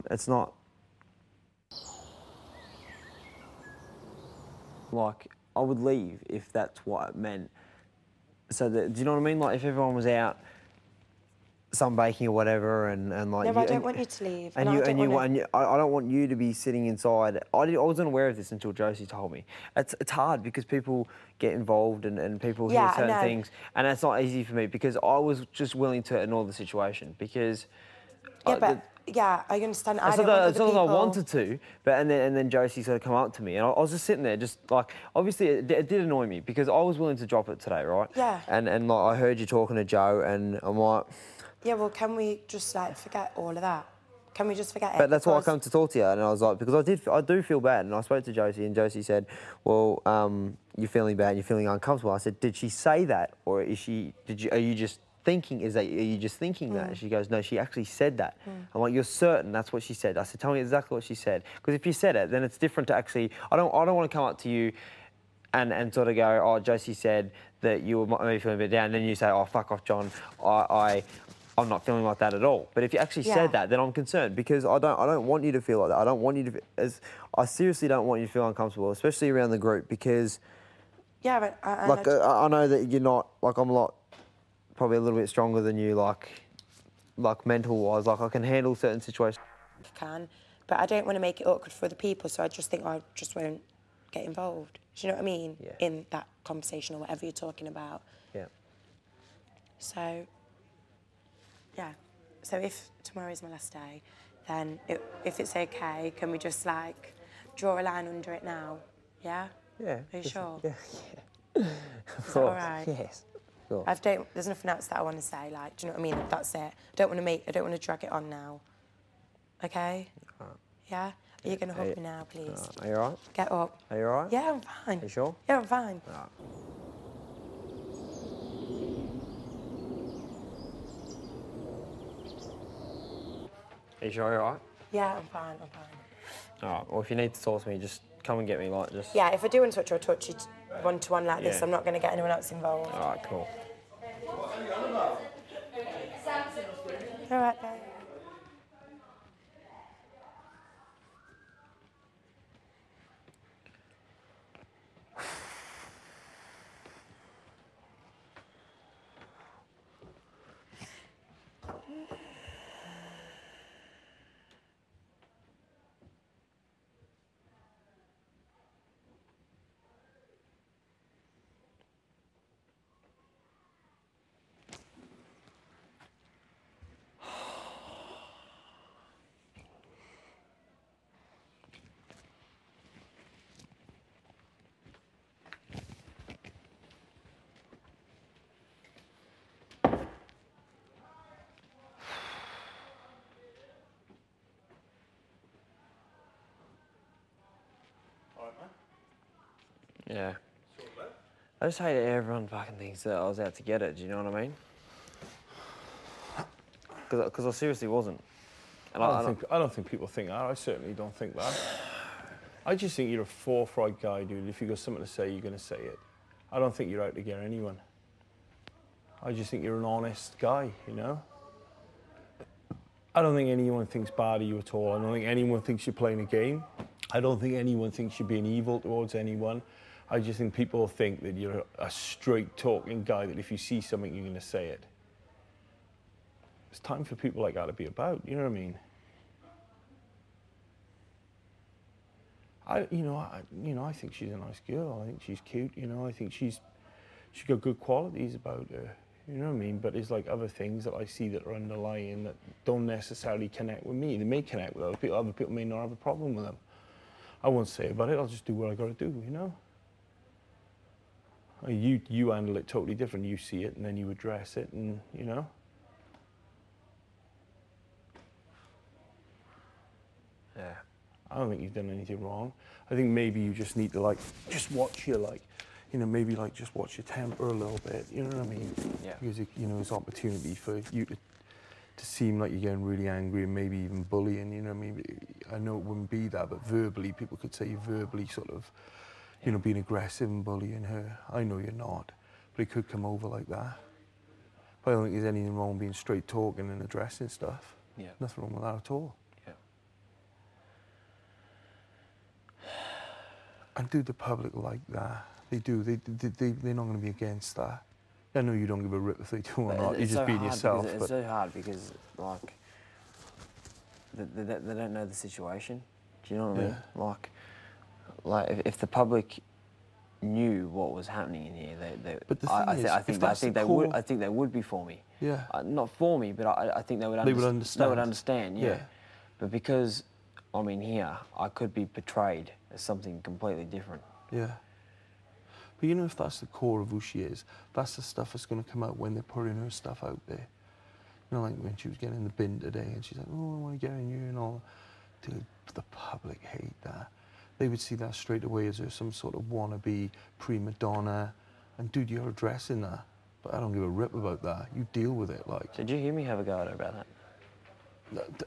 It's not like I would leave if that's what it meant. So that, do you know what I mean? Like if everyone was out sunbaking or whatever, and like. No, I don't want you to leave. I don't want you to be sitting inside. I wasn't aware of this until Josie told me. It's hard because people get involved and people hear certain things, and it's not easy for me because I was just willing to ignore the situation because. Yeah, I understand. It's not that I wanted to, but and then Josie sort of come up to me, and I was just sitting there, just like obviously it did annoy me because I was willing to drop it today, right? Yeah. And like I heard you talking to Joe, and I'm like. Yeah, well, can we just like forget all of that? Can we just forget it? But that's why I come to talk to you, and I was like, because I do feel bad, and I spoke to Josie, and Josie said, well, you're feeling bad, you're feeling uncomfortable. I said, did she say that, or are you just thinking? Are you just thinking that? And she goes, no, she actually said that. I'm like, you're certain that's what she said? I said, tell me exactly what she said, because if you said it, then it's different to actually. I don't want to come up to you. And sort of go, oh, Josie said that you were maybe feeling a bit down, and then you say, oh, fuck off, John, I'm not feeling like that at all. But if you actually said that, then I'm concerned because I don't want you to feel like that. I don't want you to. I seriously don't want you to feel uncomfortable, especially around the group, because. Yeah, but I know that you're not like I'm a lot, probably a little bit stronger than you, like mental wise. Like I can handle certain situations. I can, but I don't want to make it awkward for other people. So I just think I just won't get involved. Do you know what I mean? Yeah. In that conversation or whatever you're talking about. Yeah. So. Yeah, so if tomorrow is my last day, then if it's okay, can we just like draw a line under it now? Yeah? Yeah. Are you sure? Yeah. Is that all right? Yes. Sure. There's nothing else that I want to say. Like, do you know what I mean? That's it. I don't want to drag it on now. Okay? Yeah. Are you gonna hug me now, please? Are you all right? Get up. Are you all right? Yeah, I'm fine. Are you sure? Yeah, I'm fine. All right. Are you sure you're all right? Yeah, I'm fine. All right. Well, if you need to talk to me, just come and get me. Like, just. Yeah, if I do want to touch you, I'll touch you one-to-one like this. I'm not going to get anyone else involved. All right. Cool. All right, babe. Yeah. I just hate that everyone fucking thinks that I was out to get it. Do you know what I mean? Because I seriously wasn't. And I don't think people think that. I certainly don't think that. I just think you're a forthright guy, dude. If you've got something to say, you're going to say it. I don't think you're out to get anyone. I just think you're an honest guy, you know? I don't think anyone thinks bad of you at all. I don't think anyone thinks you're playing a game. I don't think anyone thinks you're being evil towards anyone. I just think people think that you're a straight-talking guy, that if you see something, you're going to say it. It's time for people like that to be about, you know what I mean? I think she's a nice girl. I think she's cute, you know. I think she's got good qualities about her, you know what I mean? But there's like other things that I see that are underlying that don't necessarily connect with me. They may connect with other people. Other people may not have a problem with them. I won't say about it. I'll just do what I got to do, you know. You handle it totally different. You see it and then you address it, and you know. Yeah. I don't think you've done anything wrong. I think maybe you just need to just watch your maybe just watch your temper a little bit. You know what I mean? Yeah. Because there's opportunity for you to seem like you're getting really angry and maybe even bullying. You know what I mean? I know it wouldn't be that, but verbally, people could say you're verbally sort of, being aggressive and bullying her. I know you're not, but it could come over like that. But I don't think there's anything wrong being straight talking and addressing stuff. Yeah. Nothing wrong with that at all. And do the public like that? They do. They're not going to be against that. I know you don't give a rip if they do or not. You're just being yourself. It's so hard because, like, they don't know the situation. Do you know what I mean? Like if the public knew what was happening in here, I think they would be for me. Yeah. Not for me, but I think they would understand. They would understand. Yeah. But because I'm in here, I could be portrayed as something completely different. Yeah. But you know, if that's the core of who she is, that's the stuff that's going to come out when they're putting her stuff out there. You know, like when she was getting in the bin today and she's like, oh, I want to get in you and all. Dude, the public hate that. They would see that straight away as her some sort of wannabe prima donna. And dude, you're addressing that. But I don't give a rip about that. You deal with it, like. Did you hear me have a go at her about that?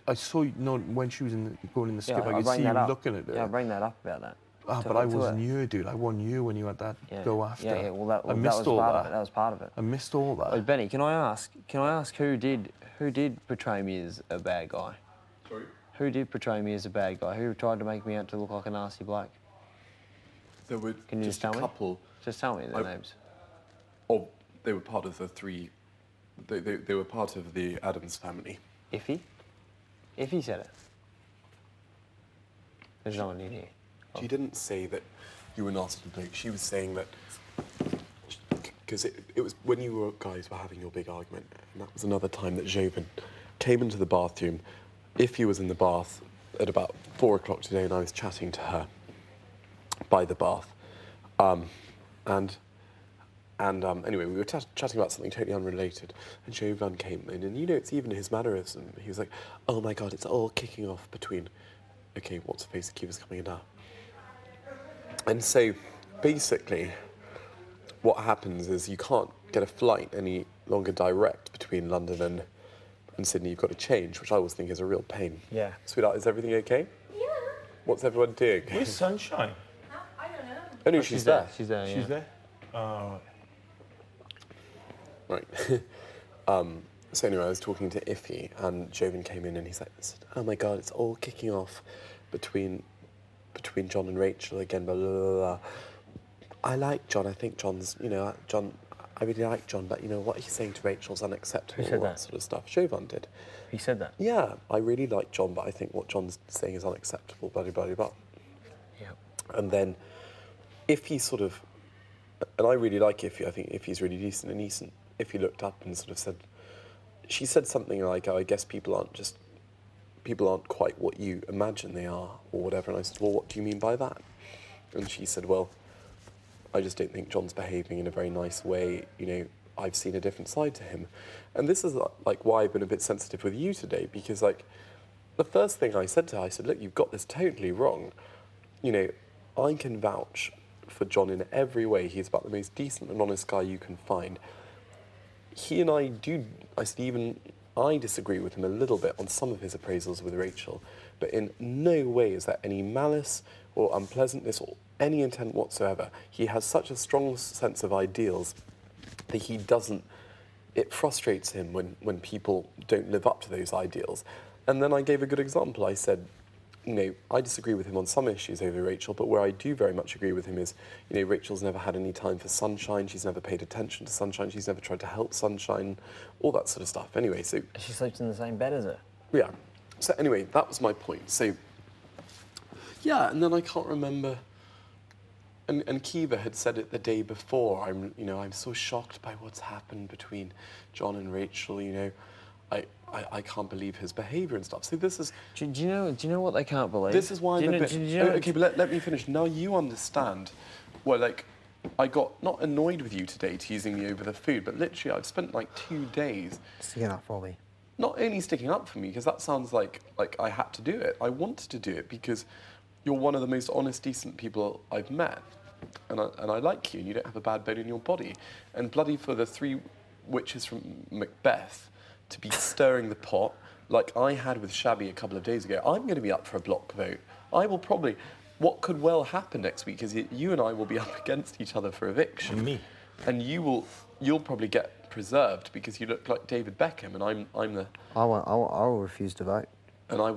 I saw you, no, when she was going in the skip, I could see you looking at her. Yeah, I bring that up about that. But I wasn't you, dude. I wasn't you when you had that go after. Yeah, well, that was part of it. I missed all that. Wait, Benny, can I ask who did portray me as a bad guy? Sorry? Who did portray me as a bad guy? Who tried to make me out to look like a nasty bloke? There were Can you just tell a couple. Me? Just tell me their names. Oh, they were part of the three. They were part of the Addams family. Iffy? Iffy said it. There's no one in here. She didn't say that you were nasty bloke. She was saying that because it was when you guys were having your big argument, and that was another time that Jovan came into the bathroom. Iffy was in the bath at about 4 o'clock today, and I was chatting to her by the bath, anyway, we were chatting about something totally unrelated, and Jovan came in, and you know, it's even his mannerism. He was like, "Oh my God, it's all kicking off between." Okay, what's the face? The key was coming in now. And so, basically, what happens is you can't get a flight any longer direct between London and Sydney. You've got to change, which I always think is a real pain. Yeah. Sweetheart, is everything okay? Yeah. What's everyone doing? Where's Sunshine? I don't know. Oh, no, she's there. She's there, She's there? Oh. Right. So anyway, I was talking to Iffy, and Jovan came in, and he's like, "Oh my God, it's all kicking off between John and Rachel again, blah, blah, blah, blah. I like John. I think John's, you know, John, I really like John, but, you know, what he's saying to Rachel's unacceptable." Who said all that? Sort of stuff. Jovan did. He said that? Yeah, I really like John, but I think what John's saying is unacceptable, blah, blah, blah, blah. Yeah. And then Iffy sort of, and I really like Iffy, I think Iffy's really decent, and Iffy looked up and sort of said, she said something like, "Oh, I guess people aren't quite what you imagine they are," or whatever. And I said, "Well, what do you mean by that?" And she said, "Well, I just don't think John's behaving in a very nice way. You know, I've seen a different side to him." And this is like why I've been a bit sensitive with you today, because like the first thing I said to her, I said, "Look, you've got this totally wrong. You know, I can vouch for John in every way. He's about the most decent and honest guy you can find. He and I said, even I disagree with him a little bit on some of his appraisals with Rachel, but in no way is there any malice or unpleasantness or any intent whatsoever. He has such a strong sense of ideals that he doesn't, it frustrates him when people don't live up to those ideals." And then I gave a good example. I said, you know, I disagree with him on some issues over Rachel, but where I do very much agree with him is, you know, Rachel's never had any time for Sunshine, she's never paid attention to Sunshine, she's never tried to help Sunshine, all that sort of stuff. Anyway, so... She sleeps in the same bed as her? Yeah. So anyway, that was my point. So, yeah, and then I can't remember... And Kiva had said it the day before, I'm so shocked by what's happened between John and Rachel, you know, I can't believe his behaviour and stuff. So this is... Do you know what they can't believe? This is why I'm a bit... Okay, but let me finish. Now you understand. Well, like, I got not annoyed with you today teasing me over the food, but literally I've spent like 2 days... Sticking up for me. Not only sticking up for me, because that sounds like I had to do it. I wanted to do it because you're one of the most honest, decent people I've met. And I like you, and you don't have a bad bone in your body. And bloody for the 3 witches from Macbeth to be stirring the pot like I had with Shabby a couple of days ago, I'm going to be up for a block vote. I will probably... What could well happen next week is you and I will be up against each other for eviction. And me. And you'll probably get preserved because you look like David Beckham, and I'm the... I will refuse to vote. And I